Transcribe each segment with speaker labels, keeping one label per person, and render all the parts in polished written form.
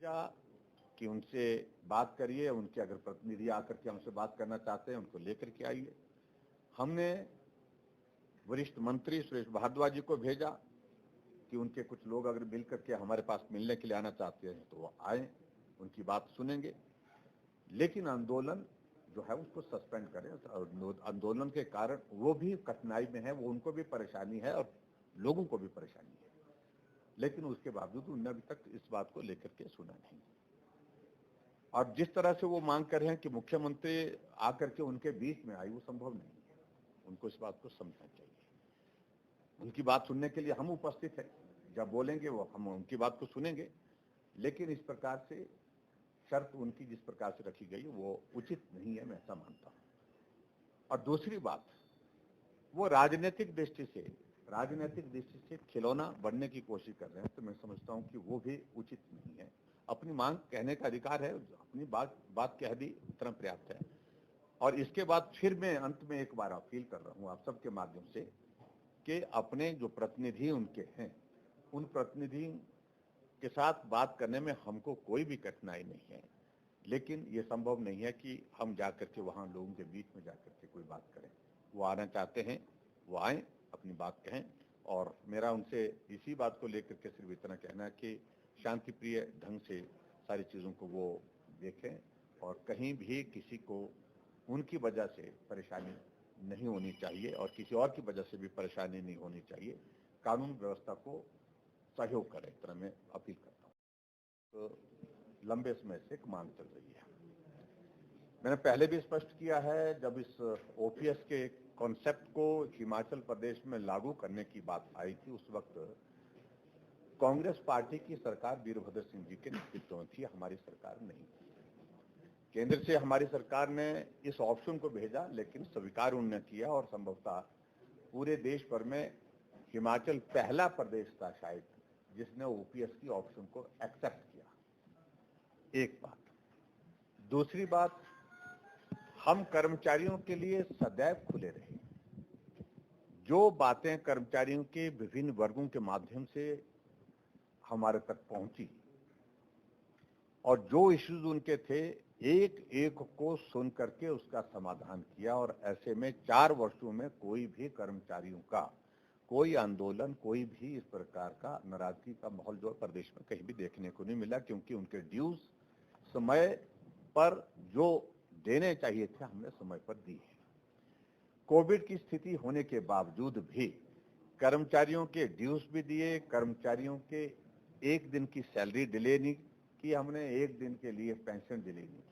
Speaker 1: कि उनसे बात करिए, उनके अगर प्रतिनिधि आकर के हमसे बात करना चाहते हैं उनको लेकर के आइए। हमने वरिष्ठ मंत्री सुरेश भारद्वाज जी को भेजा कि उनके कुछ लोग अगर मिल करके हमारे पास मिलने के लिए आना चाहते हैं तो वो आए, उनकी बात सुनेंगे, लेकिन आंदोलन जो है उसको सस्पेंड करें। आंदोलन के कारण वो भी कठिनाई में है, वो उनको भी परेशानी है और लोगों को भी परेशानी है, लेकिन उसके बावजूद उन्होंने अभी तक इस बात को लेकर के सुना नहीं। और जिस तरह से वो मांग कर रहे हैं कि मुख्यमंत्री आकर के उनके बीच में आए, वो संभव नहीं है। उनको इस बात को समझना चाहिए। उनकी बात सुनने के लिए हम उपस्थित हैं, जब बोलेंगे वो हम उनकी बात को सुनेंगे, लेकिन इस प्रकार से शर्त उनकी जिस प्रकार से रखी गई वो उचित नहीं है, मैं ऐसा मानता हूं। और दूसरी बात, वो राजनीतिक दृष्टि से खिलौना बनने की कोशिश कर रहे हैं, तो मैं समझता हूं कि वो भी उचित नहीं है। अपनी मांग कहने का अधिकार है, अपनी बात कह दी इतना पर्याप्त है। और इसके बाद फिर मैं अंत में एक बार अपील कर रहा हूं आप सबके माध्यम से कि अपने जो प्रतिनिधि उनके हैं, उन प्रतिनिधि के साथ बात करने में हमको कोई भी कठिनाई नहीं है, लेकिन ये संभव नहीं है कि हम जाकर के वहां लोगों के बीच में जाकर के कोई बात करें। वो आना चाहते हैं वो आए, अपनी बात कहें। और मेरा उनसे इसी बात को लेकर के सिर्फ इतना कहना है कि शांति प्रिय ढंग से सारी चीज़ों को वो देखें और कहीं भी किसी को उनकी वजह से परेशानी नहीं होनी चाहिए और किसी और की वजह से भी परेशानी नहीं होनी चाहिए। कानून व्यवस्था को सहयोग करें, इस तरह मैं अपील करता हूँ। तो लंबे समय से एक मांग चल रही है। मैंने पहले भी स्पष्ट किया है, जब इस ओपीएस के कॉन्सेप्ट को हिमाचल प्रदेश में लागू करने की बात आई थी, उस वक्त कांग्रेस पार्टी की सरकार वीरभद्र सिंह जी के नेतृत्व में थी, हमारी सरकार नहीं थी। केंद्र से हमारी सरकार ने इस ऑप्शन को भेजा, लेकिन स्वीकार उन्होंने किया और संभवतः पूरे देश भर में हिमाचल पहला प्रदेश था शायद जिसने ओपीएस की ऑप्शन को एक्सेप्ट किया। एक बात। दूसरी बात, हम कर्मचारियों के लिए सदैव खुले रहे। जो बातें कर्मचारियों के विभिन्न वर्गों के माध्यम से हमारे तक पहुंची और जो इश्यूज उनके थे, एक एक को सुन करके उसका समाधान किया। और ऐसे में 4 वर्षों में कोई भी कर्मचारियों का कोई आंदोलन, कोई भी इस प्रकार का नाराजगी का माहौल जो प्रदेश में कहीं भी देखने को नहीं मिला, क्योंकि उनके ड्यूज समय पर जो देने चाहिए थे हमने समय पर दी है। कोविड की स्थिति होने के बावजूद भी कर्मचारियों के ड्यूज भी दिए, कर्मचारियों के एक दिन की सैलरी डिले नहीं की हमने, एक दिन के लिए पेंशन डिले नहीं की।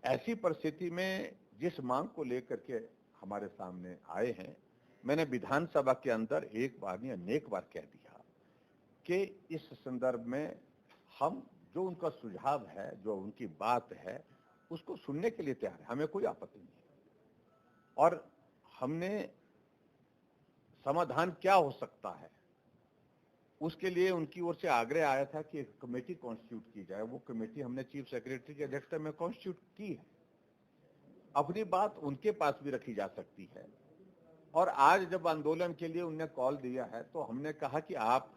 Speaker 1: ऐसी परिस्थिति में जिस मांग को लेकर के हमारे सामने आए हैं, मैंने विधानसभा के अंदर एक बार नहीं अनेक बार कह दिया कि इस संदर्भ में हम जो उनका सुझाव है, जो उनकी बात है, उसको सुनने के लिए तैयार है, हमें कोई आपत्ति नहीं। और हमने समाधान क्या हो सकता है उसके लिए उनकी ओर से आग्रह आया था कि एक कमेटी कॉन्स्टिट्यूट की जाए। वो कमेटी हमने चीफ सेक्रेटरी की अध्यक्षता में कॉन्स्टिट्यूट की है। अपनी बात उनके पास भी रखी जा सकती है। और आज जब आंदोलन के लिए उन्होंने कॉल दिया है तो हमने कहा कि आप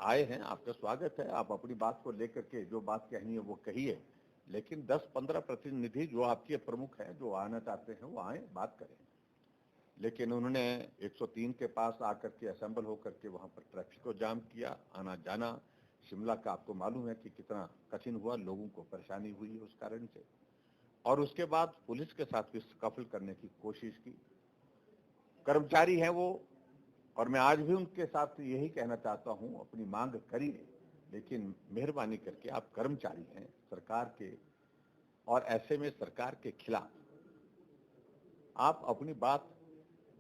Speaker 1: आए हैं, आपका स्वागत है, आप अपनी बात को लेकर के जो बात कहनी है वो कहिए, लेकिन 10-15 प्रतिनिधि जो आपके प्रमुख हैं, जो आना चाहते हैं, वो आए, बात करें। लेकिन उन्होंने 103 के पास आकर के असेंबल होकर के वहां पर ट्रैफिक को जाम किया। आना जाना शिमला का आपको मालूम है कि कितना कठिन हुआ, लोगों को परेशानी हुई उस कारण से। और उसके बाद पुलिस के साथ भी स्कफल करने की कोशिश की। कर्मचारी हैं वो, और मैं आज भी उनके साथ यही कहना चाहता हूं, अपनी मांग करिए, लेकिन मेहरबानी करके आप कर्मचारी हैं सरकार के, और ऐसे में सरकार के खिलाफ आप अपनी बात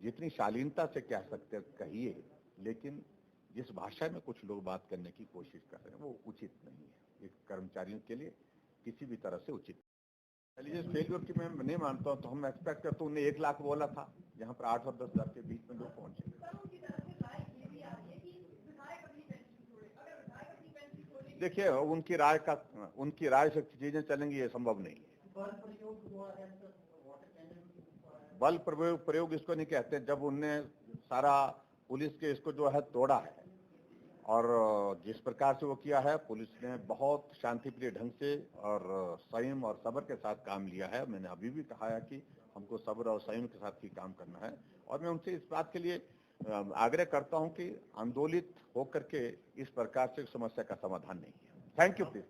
Speaker 1: जितनी शालीनता से कह सकते हैं कहिए, लेकिन जिस भाषा में कुछ लोग बात करने की कोशिश कर रहे हैं वो उचित नहीं है। एक कर्मचारियों के लिए किसी भी तरह से उचित। चलिए, फेलियर की मैं नहीं मानता हूं, तो हम एक्सपेक्ट करते, उन्हें 1 लाख बोला था, यहाँ पर 8 और 10 हजार के बीच में लोग पहुंचे। देखिए, उनकी राय से चीजें चलेंगी, ये संभव नहीं है। बल प्रयोग इसको नहीं कहते, जब उनने सारा पुलिस के इसको जो है तोड़ा है, और जिस प्रकार से वो किया है, पुलिस ने बहुत शांतिप्रिय ढंग से और संयम और सब्र के साथ काम लिया है। मैंने अभी भी कहा है कि हमको सब्र और संयम के साथ ही काम करना है, और मैं उनसे इस बात के लिए आग्रह करता हूं कि आंदोलित होकर के इस प्रकार से समस्या का समाधान नहीं है। Thank you please.